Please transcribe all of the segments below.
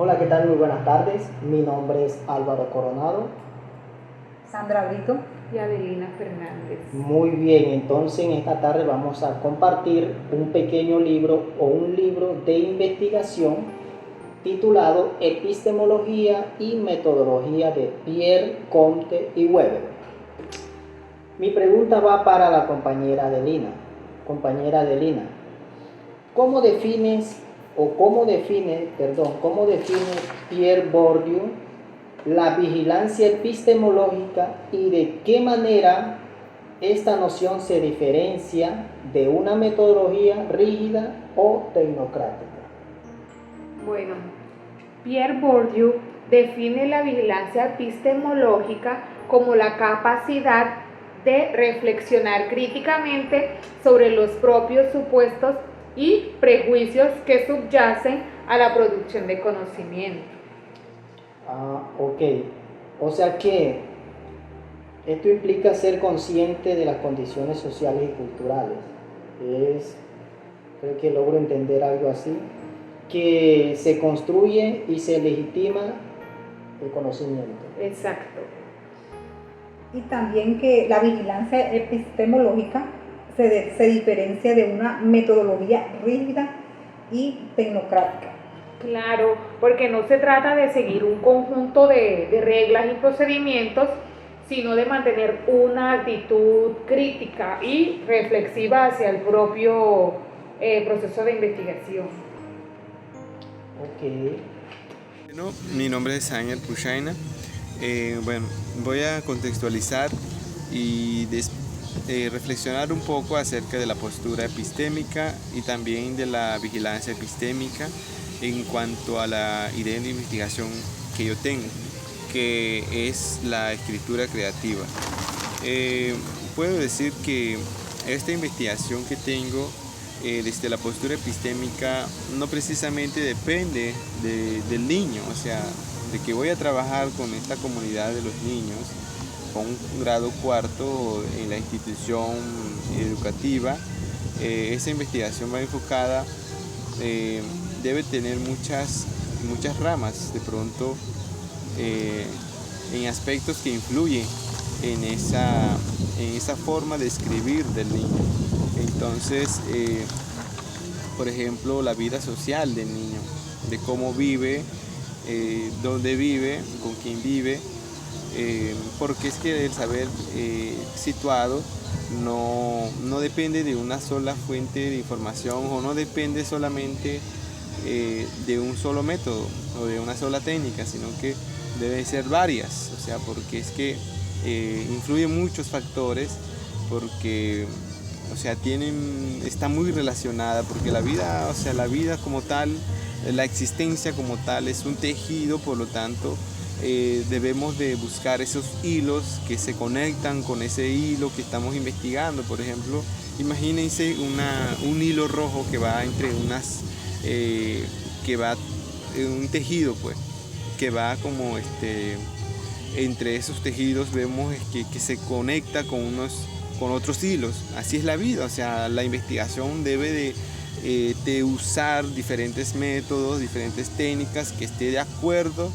Hola, ¿qué tal? Muy buenas tardes. Mi nombre es Álvaro Coronado. Sandra Brito y Adelina Fernández. Muy bien, entonces en esta tarde vamos a compartir un pequeño libro o un libro de investigación titulado Epistemología y Metodología de Pierre Comte y Weber. Mi pregunta va para la compañera Adelina. Compañera Adelina, ¿cómo define Pierre Bourdieu la vigilancia epistemológica y de qué manera esta noción se diferencia de una metodología rígida o tecnocrática? Bueno, Pierre Bourdieu define la vigilancia epistemológica como la capacidad de reflexionar críticamente sobre los propios supuestos y prejuicios que subyacen a la producción de conocimiento. Ok. O sea que esto implica ser consciente de las condiciones sociales y culturales. Creo que logro entender algo así, que se construye y se legitima el conocimiento. Exacto. Y también que la vigilancia epistemológica se diferencia de una metodología rígida y tecnocrática. Claro, porque no se trata de seguir un conjunto de reglas y procedimientos, sino de mantener una actitud crítica y reflexiva hacia el propio proceso de investigación. Ok. Bueno, mi nombre es Ángel Puchaina. Voy a contextualizar y reflexionar un poco acerca de la postura epistémica y también de la vigilancia epistémica en cuanto a la idea de investigación que yo tengo, que es la escritura creativa. Puedo decir que esta investigación que tengo desde la postura epistémica no precisamente depende del niño, o sea, de que voy a trabajar con esta comunidad de los niños con un grado cuarto en la institución educativa. Esa investigación va enfocada, debe tener muchas ramas, de pronto en aspectos que influyen en esa forma de escribir del niño. Entonces, por ejemplo, la vida social del niño, de cómo vive, dónde vive, con quién vive, porque es que el saber situado no depende de una sola fuente de información o no depende solamente de un solo método o de una sola técnica, sino que deben ser varias, o sea, porque es que influyen muchos factores, porque o sea, está muy relacionada, porque la vida como tal, la existencia como tal es un tejido, por lo tanto debemos de buscar esos hilos que se conectan con ese hilo que estamos investigando. Por ejemplo, imagínense un hilo rojo que va entre un tejido, pues, que va como entre esos tejidos vemos que se conecta con otros hilos. Así es la vida, o sea, la investigación debe de usar diferentes métodos, diferentes técnicas que esté de acuerdo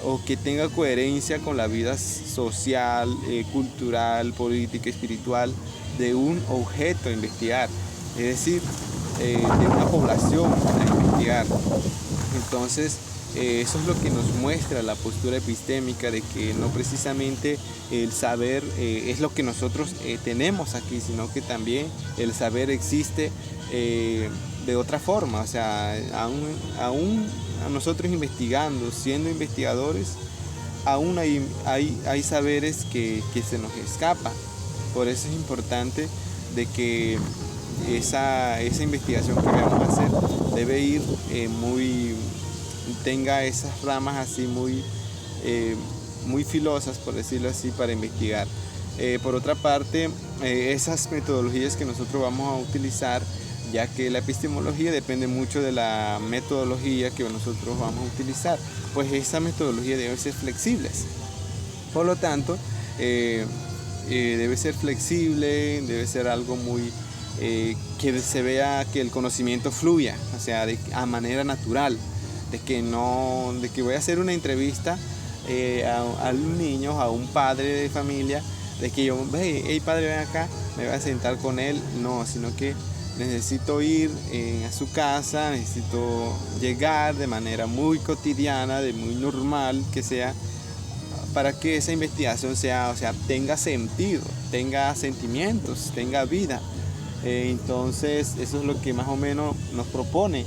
o que tenga coherencia con la vida social, cultural, política, espiritual de un objeto a investigar, es decir, de una población a investigar. Entonces, eso es lo que nos muestra la postura epistémica, de que no precisamente el saber es lo que nosotros tenemos aquí, sino que también el saber existe de otra forma. O sea, aún a nosotros investigando, siendo investigadores, aún hay saberes que se nos escapan. Por eso es importante de que esa investigación que vamos a hacer debe ir tenga esas ramas así muy filosas, por decirlo así, para investigar. Por otra parte, esas metodologías que nosotros vamos a utilizar, ya que la epistemología depende mucho de la metodología que nosotros vamos a utilizar, pues esa metodología debe ser flexible. Por lo tanto, debe ser flexible, debe ser algo muy que se vea que el conocimiento fluya, o sea, a manera natural. de que voy a hacer una entrevista a un niño, a un padre de familia, de que yo, hey padre, ven acá, me voy a sentar con él, no, sino que necesito ir a su casa, necesito llegar de manera muy cotidiana, de muy normal que sea, para que esa investigación tenga sentido, tenga sentimientos, tenga vida. Entonces eso es lo que más o menos nos propone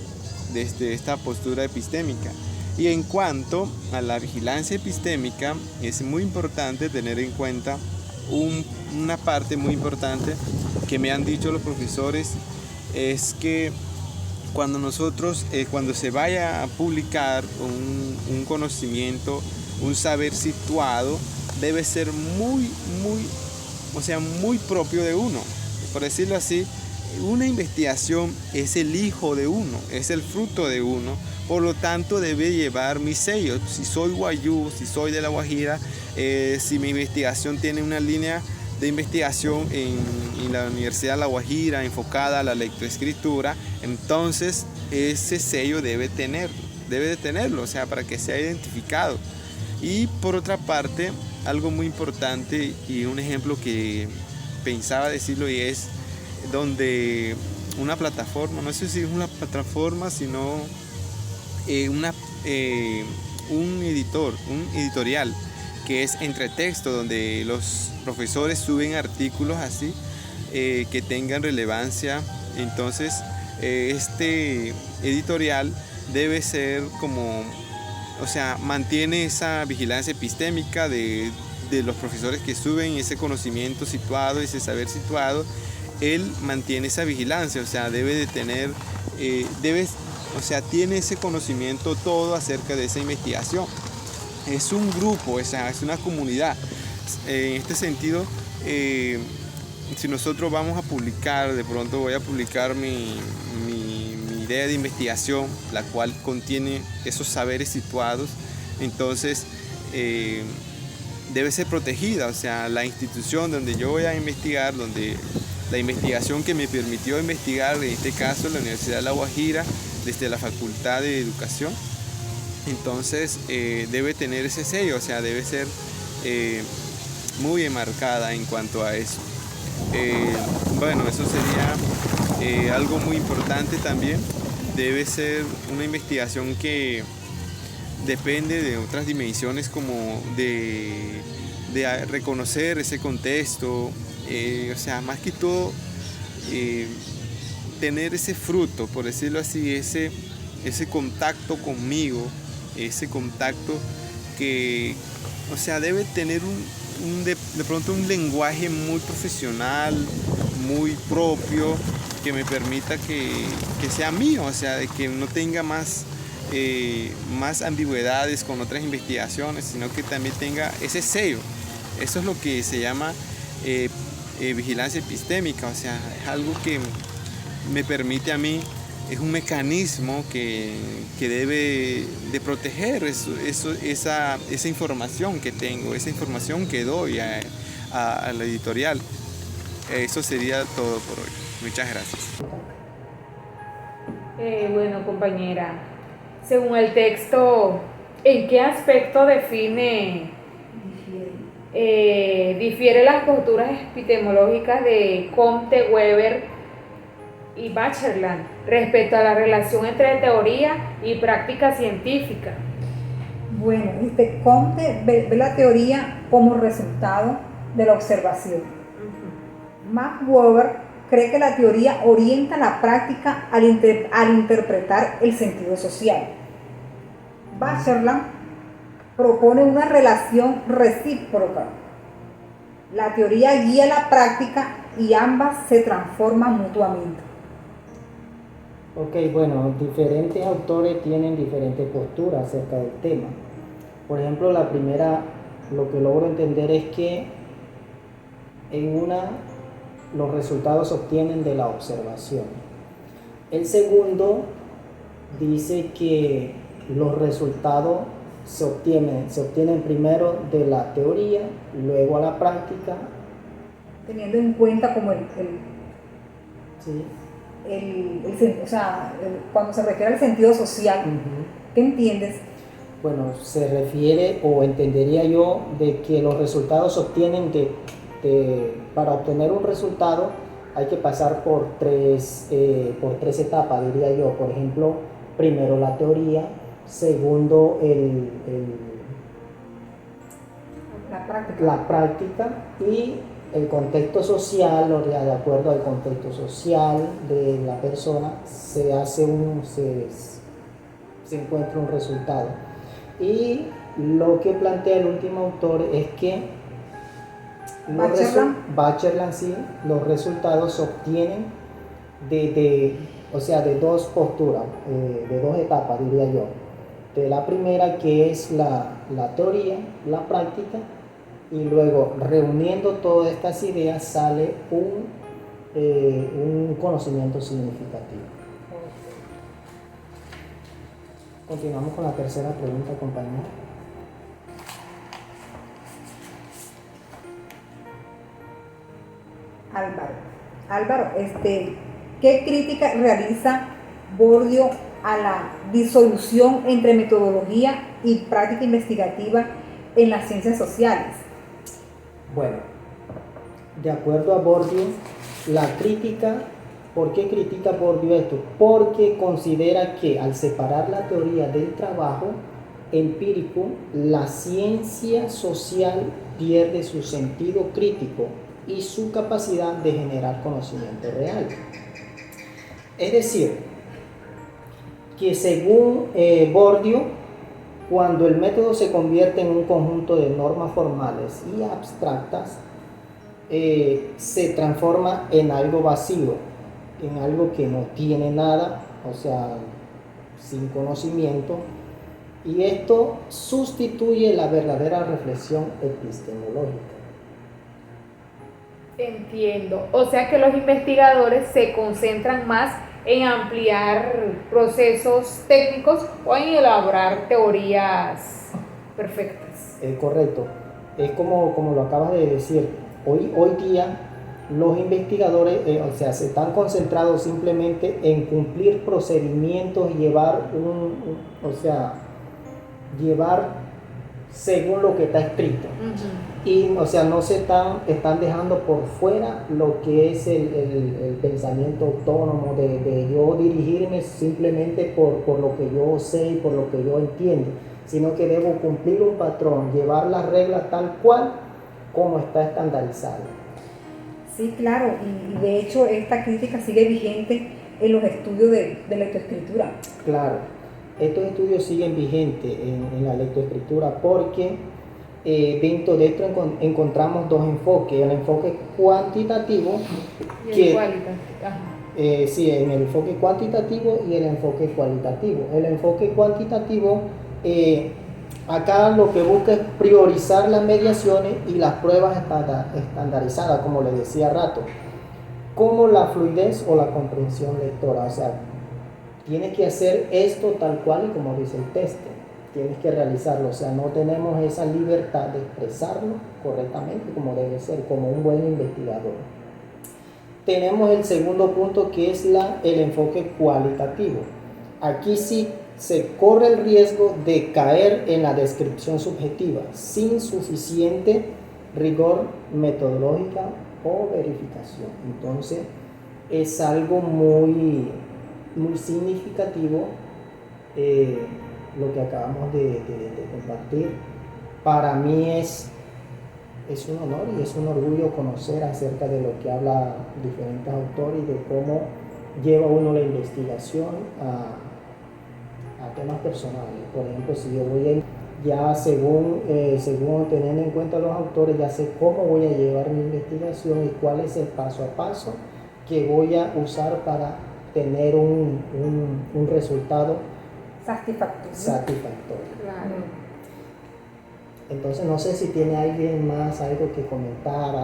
desde esta postura epistémica. Y en cuanto a la vigilancia epistémica, es muy importante tener en cuenta una parte muy importante que me han dicho los profesores, es que cuando cuando se vaya a publicar un conocimiento, un saber situado, debe ser muy propio de uno. Por decirlo así, una investigación es el hijo de uno, es el fruto de uno, por lo tanto debe llevar mi sello. Si soy guayú, si soy de La Guajira, si mi investigación tiene una línea de investigación en la Universidad de La Guajira enfocada a la lectoescritura, entonces ese sello debe de tenerlo, o sea, para que sea identificado. Y por otra parte, algo muy importante y un ejemplo que pensaba decirlo, y es donde una plataforma, no sé si es una plataforma, sino un editorial, que es Entretexto, donde los profesores suben artículos así que tengan relevancia. Entonces este editorial debe ser mantiene esa vigilancia epistémica de los profesores que suben ese conocimiento situado, ese saber situado. Él mantiene esa vigilancia, debe de tener, tiene ese conocimiento todo acerca de esa investigación. Es un grupo, es una comunidad. En este sentido, si nosotros vamos a publicar, de pronto voy a publicar mi idea de investigación, la cual contiene esos saberes situados, entonces debe ser protegida, la institución donde yo voy a investigar, donde la investigación que me permitió investigar, en este caso la Universidad de La Guajira, desde la Facultad de Educación, entonces debe tener ese sello, debe ser muy enmarcada en cuanto a eso. Eso sería algo muy importante también. Debe ser una investigación que depende de otras dimensiones, como de reconocer ese contexto, más que todo tener ese fruto, por decirlo así, ese contacto conmigo, ese contacto que, debe tener de pronto un lenguaje muy profesional, muy propio, que me permita que sea mío, de que no tenga más ambigüedades con otras investigaciones, sino que también tenga ese sello. Eso es lo que se llama vigilancia epistémica, es algo que me permite a mí, es un mecanismo que debe de proteger esa información que tengo, esa información que doy a la editorial. Eso sería todo por hoy. Muchas gracias. Bueno, compañera, según el texto, ¿en qué aspecto difiere las posturas epistemológicas de Comte, Weber y Bacherland respecto a la relación entre teoría y práctica científica? Bueno, Comte ve la teoría como resultado de la observación. Max Weber cree que la teoría orienta la práctica al interpretar el sentido social. Bacherland propone una relación recíproca. La teoría guía la práctica y ambas se transforman mutuamente. Ok, diferentes autores tienen diferentes posturas acerca del tema. Por ejemplo, la primera, lo que logro entender es que en una los resultados se obtienen de la observación. El segundo dice que los resultados se obtienen primero de la teoría, luego a la práctica. Teniendo en cuenta como Sí. cuando se refiere al sentido social, ¿qué entiendes? Bueno, se refiere o entendería yo de que los resultados se obtienen para obtener un resultado hay que pasar por tres etapas, diría yo. Por ejemplo, primero la teoría, segundo la práctica y el contexto social, o de acuerdo al contexto social de la persona, se encuentra un resultado. Y lo que plantea el último autor es que Bacherland, sí, los resultados se obtienen de dos posturas, de dos etapas, diría yo. De la primera, que es la teoría, la práctica, y luego reuniendo todas estas ideas sale un conocimiento significativo. Continuamos con la tercera pregunta, compañero. Álvaro, ¿qué crítica realiza Bourdieu a la disolución entre metodología y práctica investigativa en las ciencias sociales? Bueno, de acuerdo a Bourdieu, la crítica, ¿por qué critica Bourdieu esto? Porque considera que al separar la teoría del trabajo empírico, la ciencia social pierde su sentido crítico y su capacidad de generar conocimiento real. Es decir, que según Bourdieu, cuando el método se convierte en un conjunto de normas formales y abstractas, se transforma en algo vacío, en algo que no tiene nada, o sea, sin conocimiento, y esto sustituye la verdadera reflexión epistemológica. Entiendo. O sea que los investigadores se concentran más en ampliar procesos técnicos o en elaborar teorías perfectas. Correcto. Es como lo acabas de decir. Hoy día los investigadores se están concentrados simplemente en cumplir procedimientos y llevar según lo que está escrito. Y no se están dejando por fuera lo que es el pensamiento autónomo de yo dirigirme simplemente por lo que yo sé y por lo que yo entiendo, sino que debo cumplir un patrón, llevar las reglas tal cual como está estandarizado. Sí, claro, y de hecho esta crítica sigue vigente en los estudios de lectoescritura. Claro, estos estudios siguen vigentes en la lectoescritura porque dentro de esto encontramos dos enfoques, el enfoque cuantitativo y el cualitativo. Sí, en el enfoque cuantitativo y el enfoque cualitativo. El enfoque cuantitativo acá lo que busca es priorizar las mediaciones y las pruebas estandarizadas, como les decía rato, como la fluidez o la comprensión lectora. O sea, tienes que hacer esto tal cual y como dice el texto. Tienes que realizarlo, o sea, no tenemos esa libertad de expresarlo correctamente como debe ser, como un buen investigador. Tenemos el segundo punto, que es el enfoque cualitativo. Aquí sí se corre el riesgo de caer en la descripción subjetiva sin suficiente rigor metodológica o verificación. Entonces es algo muy significativo lo que acabamos de compartir. Para mí es un honor y es un orgullo conocer acerca de lo que habla diferentes autores y de cómo lleva uno la investigación a temas personales. Por ejemplo, si yo voy ya según teniendo en cuenta los autores, ya sé cómo voy a llevar mi investigación y cuál es el paso a paso que voy a usar para tener un resultado satisfactorio. Claro. Entonces no sé si tiene alguien más algo que comentar,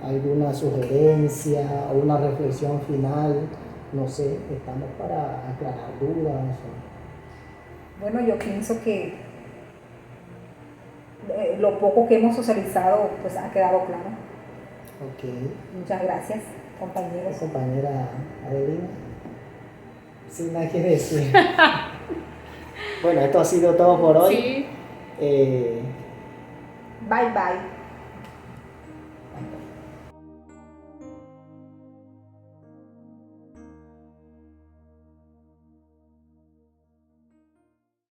alguna sugerencia o una reflexión final. No sé, estamos para aclarar dudas. Bueno, yo pienso que lo poco que hemos socializado pues ha quedado claro. Okay. Muchas gracias. compañeros. Compañera Adelina. Sin nada que decir. Bueno, esto ha sido todo por hoy. Sí. Bye bye.